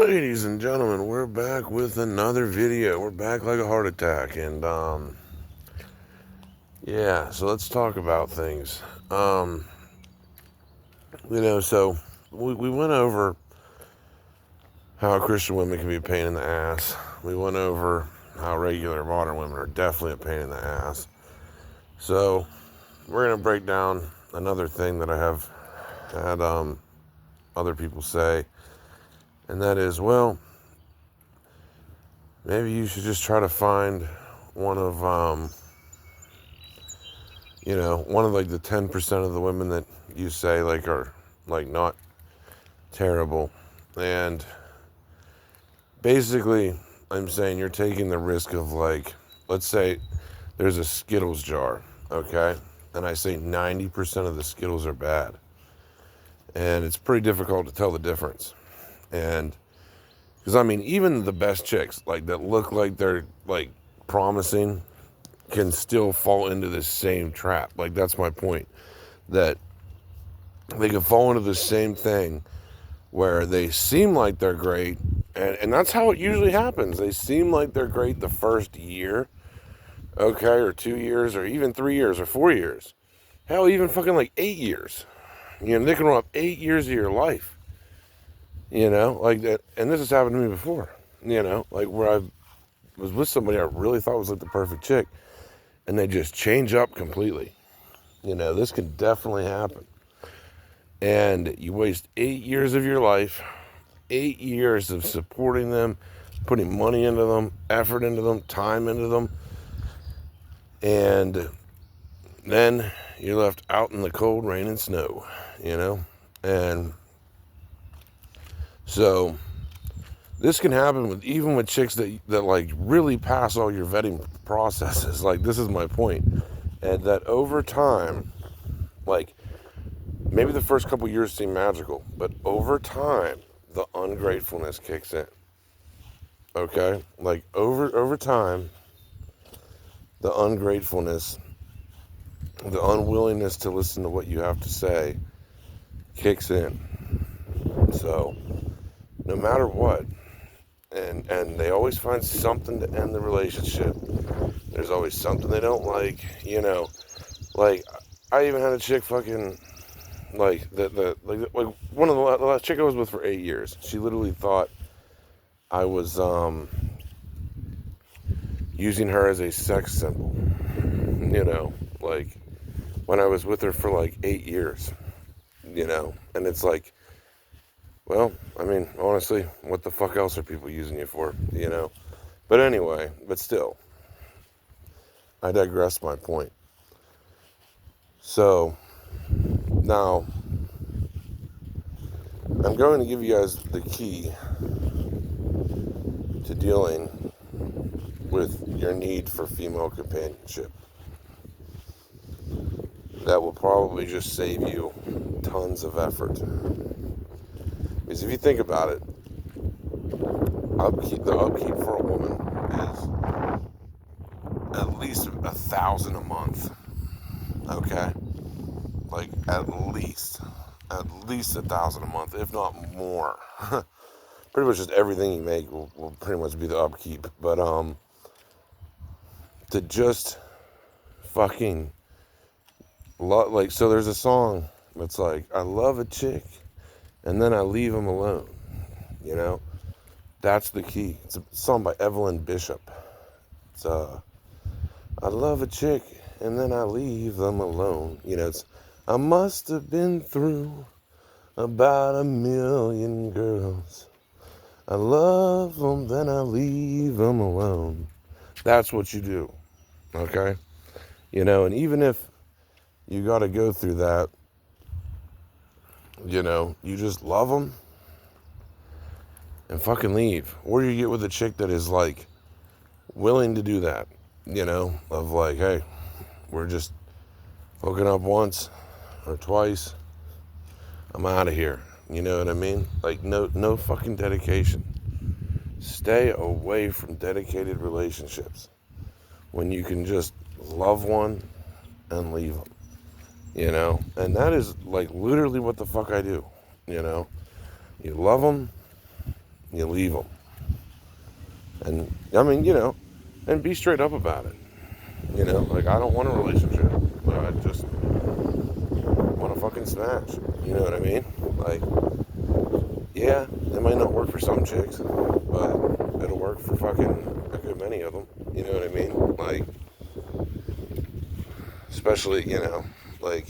Ladies and gentlemen, we're back with another video. We're back like a heart attack. And, yeah, so let's talk about things. So we went over how Christian women can be a pain in the ass. We went over how regular modern women are definitely a pain in the ass. So we're going to break down another thing that I have had other people say. And that is, well, maybe you should just try to find one of one of like the 10% of the women that you say like are like not terrible. And basically I'm saying you're taking the risk of, like, let's say there's a Skittles jar, okay? And I say 90% of the Skittles are bad. And it's pretty difficult to tell the difference. And because I mean, even the best chicks, like, that look like they're like promising, can still fall into this same trap. Like, that's my point. That they can fall into the same thing where they seem like they're great, and that's how it usually happens. They seem like they're great the first year, okay, or 2 years, or even 3 years, or 4 years. Hell, even fucking like 8 years. They can run up 8 years of your life. Like that. And this has happened to me before. Like where I was with somebody I really thought was like the perfect chick, and they just change up completely. This can definitely happen. And you waste 8 years of your life, 8 years of supporting them, putting money into them, effort into them, time into them, and then you're left out in the cold rain and snow, And so this can happen even with chicks that like really pass all your vetting processes. Like, this is my point. And that over time, like, maybe the first couple years seem magical, but over time, the ungratefulness kicks in. Okay? Like, over time, the ungratefulness, the unwillingness to listen to what you have to say kicks in. So, no matter what, and they always find something to end the relationship. There's always something they don't like, Like, I even had a chick fucking, like, like one of the last chick I was with for 8 years. She literally thought I was using her as a sex symbol, like, when I was with her for like 8 years, and it's like, well, I mean, honestly, what the fuck else are people using you for, But anyway, but still, I digress my point. So, now, I'm going to give you guys the key to dealing with your need for female companionship. That will probably just save you tons of effort. Because if you think about it, the upkeep for a woman is at least $1,000 a month. Okay? Like, at least $1,000 a month, if not more. Pretty much just everything you make will pretty much be the upkeep. But to just fucking like, so there's a song that's like, I love a chick and then I leave them alone. That's the key. It's a song by Evelyn Bishop. It's I love a chick and then I leave them alone. It's, I must have been through about 1,000,000 girls. I love them, then I leave them alone. That's what you do, okay? And even if you got to go through that, you just love them and fucking leave. Or you get with a chick that is, like, willing to do that, of like, hey, we're just hooking up once or twice, I'm out of here. You know what I mean? Like, no fucking dedication. Stay away from dedicated relationships when you can just love one and leave them. And that is, like, literally what the fuck I do. You love them, you leave them. And I mean, and be straight up about it. Like, I don't want a relationship, but I just want to fucking smash. You know what I mean? Like, yeah, it might not work for some chicks, but it'll work for fucking a good many of them. You know what I mean? Like, especially, like,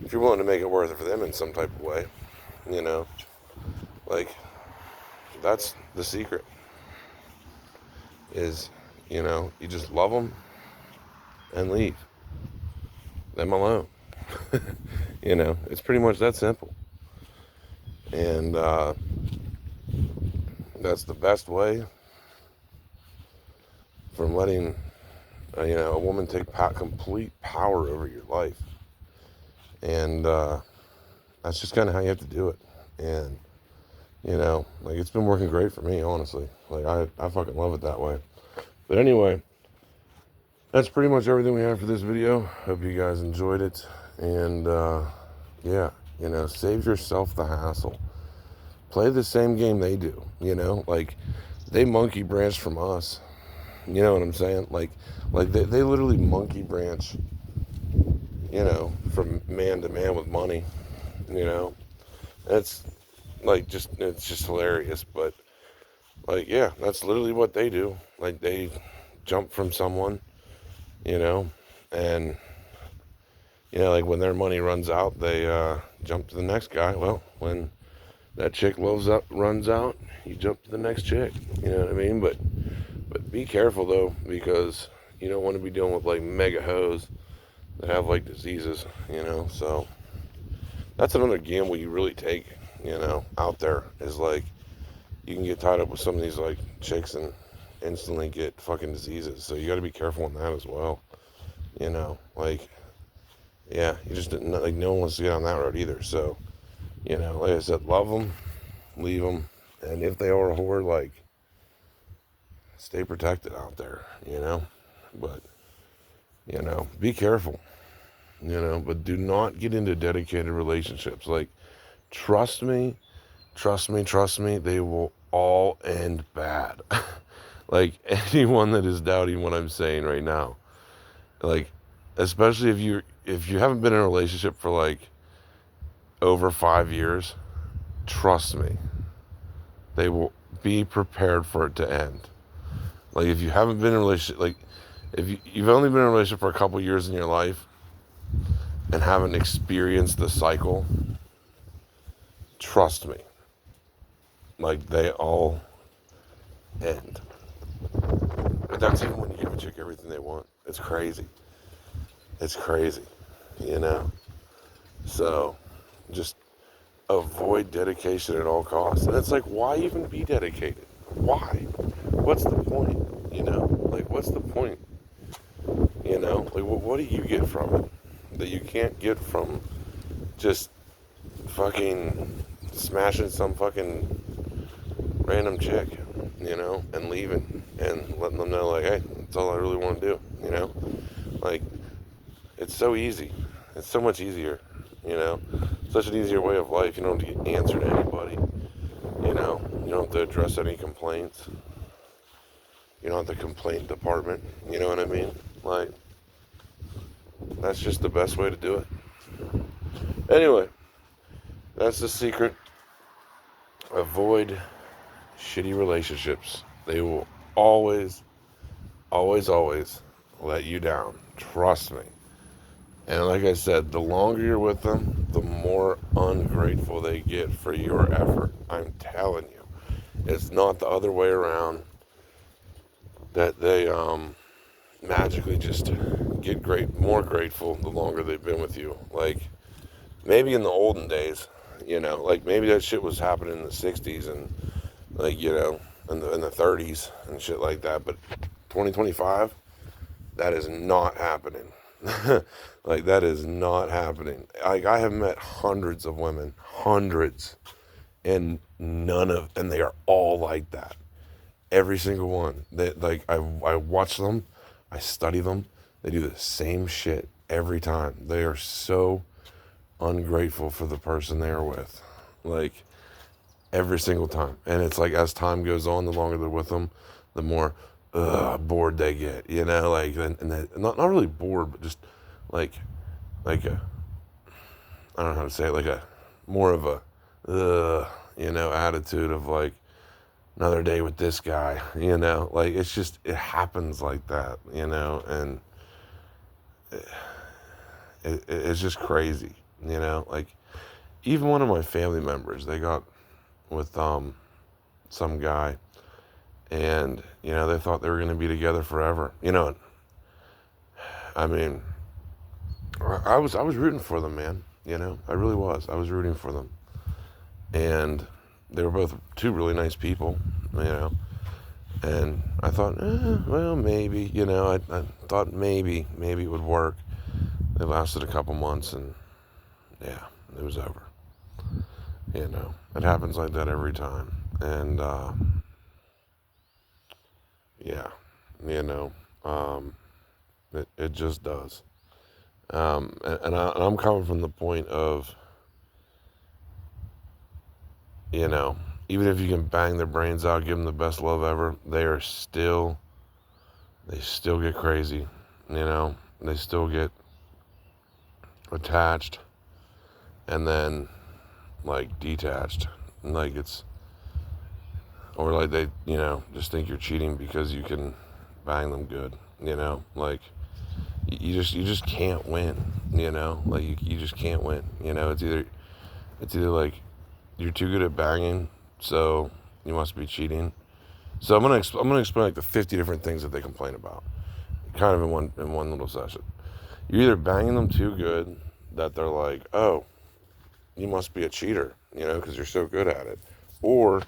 if you're willing to make it worth it for them in some type of way, like, that's the secret is, you just love them and leave them alone. It's pretty much that simple. And that's the best way from letting a woman take complete power over your life. And that's just kind of how you have to do it. And like, it's been working great for me, honestly. Like, I fucking love it that way. But anyway, that's pretty much everything we have for this video. Hope you guys enjoyed it. And yeah, save yourself the hassle. Play the same game they do. Like, they monkey branch from us. You know what I'm saying? Like they literally monkey branch, from man to man with money. It's like, it's just hilarious. But like, yeah, that's literally what they do. Like, they jump from someone, and like, when their money runs out, they jump to the next guy. Well, when that chick runs out, you jump to the next chick. You know what I mean? But be careful, though, because you don't want to be dealing with, like, mega hoes that have, like, diseases, so that's another gamble you really take, out there, is, like, you can get tied up with some of these, like, chicks and instantly get fucking diseases, so you got to be careful on that as well. Like, yeah, you just, like, no one wants to get on that road either. So, like I said, love them, leave them, and if they are a whore, like, stay protected out there, but, be careful, but do not get into dedicated relationships. Like, trust me, they will all end bad. Like, anyone that is doubting what I'm saying right now, like, especially if you haven't been in a relationship for, like, over 5 years, trust me, they will be prepared for it to end. Like, if you haven't been in a relationship, like, if you've only been in a relationship for a couple years in your life and haven't experienced the cycle, trust me, like, they all end. But that's even when you give a chick everything they want. It's crazy. So just avoid dedication at all costs. And it's like, why even be dedicated? Why? What's the point? Like, what's the point? Like, what do you get from it that you can't get from just fucking smashing some fucking random chick, and leaving and letting them know, like, hey, that's all I really want to do, like, it's so easy. It's so much easier, such an easier way of life. You don't have to get answer to anybody, you don't have to address any complaints. You don't have the complaint department, you know what I mean? Like, that's just the best way to do it. Anyway, that's the secret. Avoid shitty relationships. They will always let you down. Trust me. And like I said, the longer you're with them, the more ungrateful they get for your effort. I'm telling you. It's not the other way around, that they magically just get more grateful the longer they've been with you. Like, maybe in the olden days, like, maybe that shit was happening in the 60s and, like, in the 30s and shit like that. But 2025, that is not happening. Like, that is not happening. Like, I have met hundreds of women, and and they are all like that. Every single one. They, like, I watch them, I study them. They do the same shit every time. They are so ungrateful for the person they are with. Like, every single time. And it's like as time goes on, the longer they're with them, the more bored they get. Like and they, not really bored, but just like a, I don't know how to say it, like a more of a attitude of like another day with this guy. Like it happens like that. And it's just crazy. Like even one of my family members, they got with some guy, and they thought they were going to be together forever. I mean, I was rooting for them, man. I really was. I was rooting for them, and they were both two really nice people. And I thought, well, maybe. I thought maybe it would work. It lasted a couple months, and yeah, it was over. It happens like that every time, and yeah, you know, um, it just does. And I'm coming from the point of, you know, even if you can bang their brains out, give them the best love ever, they still get crazy, they still get attached and then like detached. Like or like they, just think you're cheating because you can bang them good, like you just can't win, like you just can't win, it's either like you're too good at banging, so you must be cheating. So I'm gonna explain like the 50 different things that they complain about, kind of in one little session. You're either banging them too good that they're like, oh, you must be a cheater, because you're so good at it, or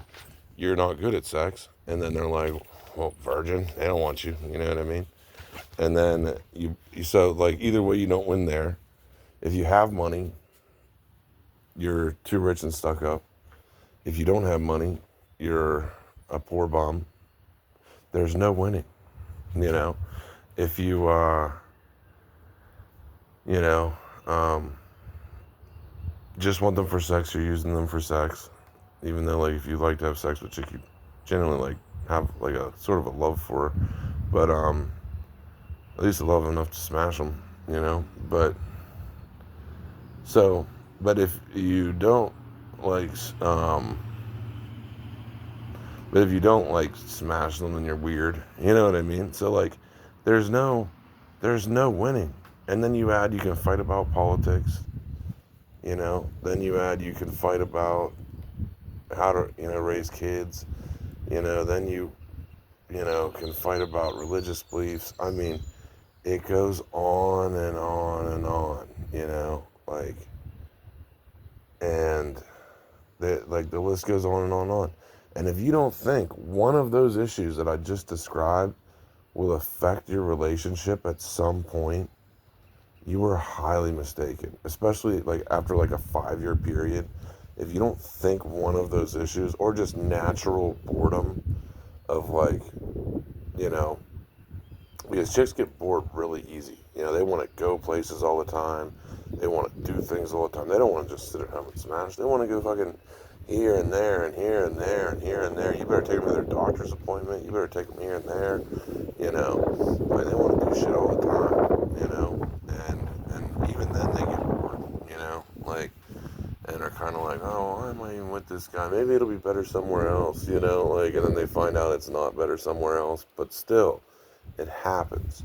you're not good at sex, and then they're like, well, virgin, they don't want you, you know what I mean? And then so like either way, you don't win there. If you have money, you're too rich and stuck up. If you don't have money, you're a poor bum. There's no winning, you know. If you, you know, um, just want them for sex, you're using them for sex. Even though, like, if you like to have sex with a chick, you generally like have like a sort of a love for her, but at least a love enough to smash them, But so, but if you don't like, but if you don't like smash them, then you're weird. You know what I mean? So like, there's no, there's no winning. And then you add, you can fight about politics. Then you add, you can fight about how to, raise kids. Then you can fight about religious beliefs. I mean, it goes on and on and on. Like, and the list goes on and on and on. And if you don't think one of those issues that I just described will affect your relationship at some point, you are highly mistaken. Especially like after like a 5-year period. If you don't think one of those issues, or just natural boredom of like, you know, because chicks get bored really easy. They want to go places all the time. They want to do things all the time. They don't want to just sit at home and smash. They want to go fucking here and there and here and there and here and there. You better take them to their doctor's appointment. You better take them here and there. But they want to do shit all the time. And even then they get bored. Like, and are kind of like, oh, why am I even with this guy? Maybe it'll be better somewhere else. Like, and then they find out it's not better somewhere else. But still, it happens.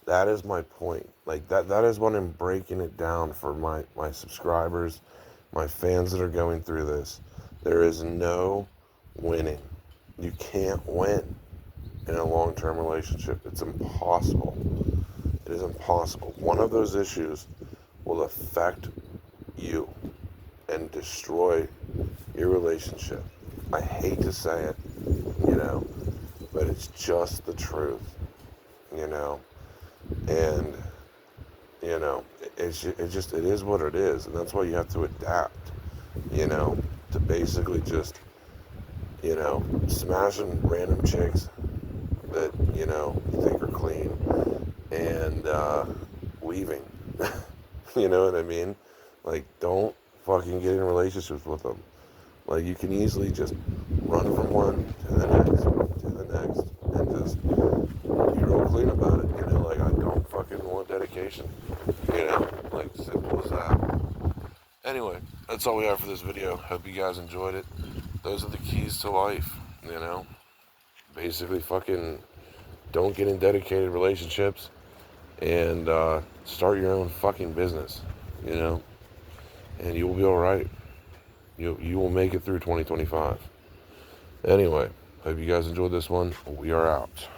That is my point. Like that is what I'm breaking it down for my subscribers, my fans that are going through this. There is no winning. You can't win in a long-term relationship. It's impossible. It is impossible. One of those issues will affect you and destroy your relationship. I hate to say it, but it's just the truth, and it is what it is, and that's why you have to adapt, to basically just, smashing random chicks that, you think are clean, and leaving. You know what I mean? Like, don't fucking get in relationships with them. Like, you can easily just run from one to the next, and just be real clean about it. Like, I don't fucking want dedication. Like, simple as that. Anyway, that's all we have for this video. Hope you guys enjoyed it. Those are the keys to life, Basically, fucking don't get in dedicated relationships, and start your own fucking business, and you will be alright. You will make it through 2025. Anyway, hope you guys enjoyed this one. We are out.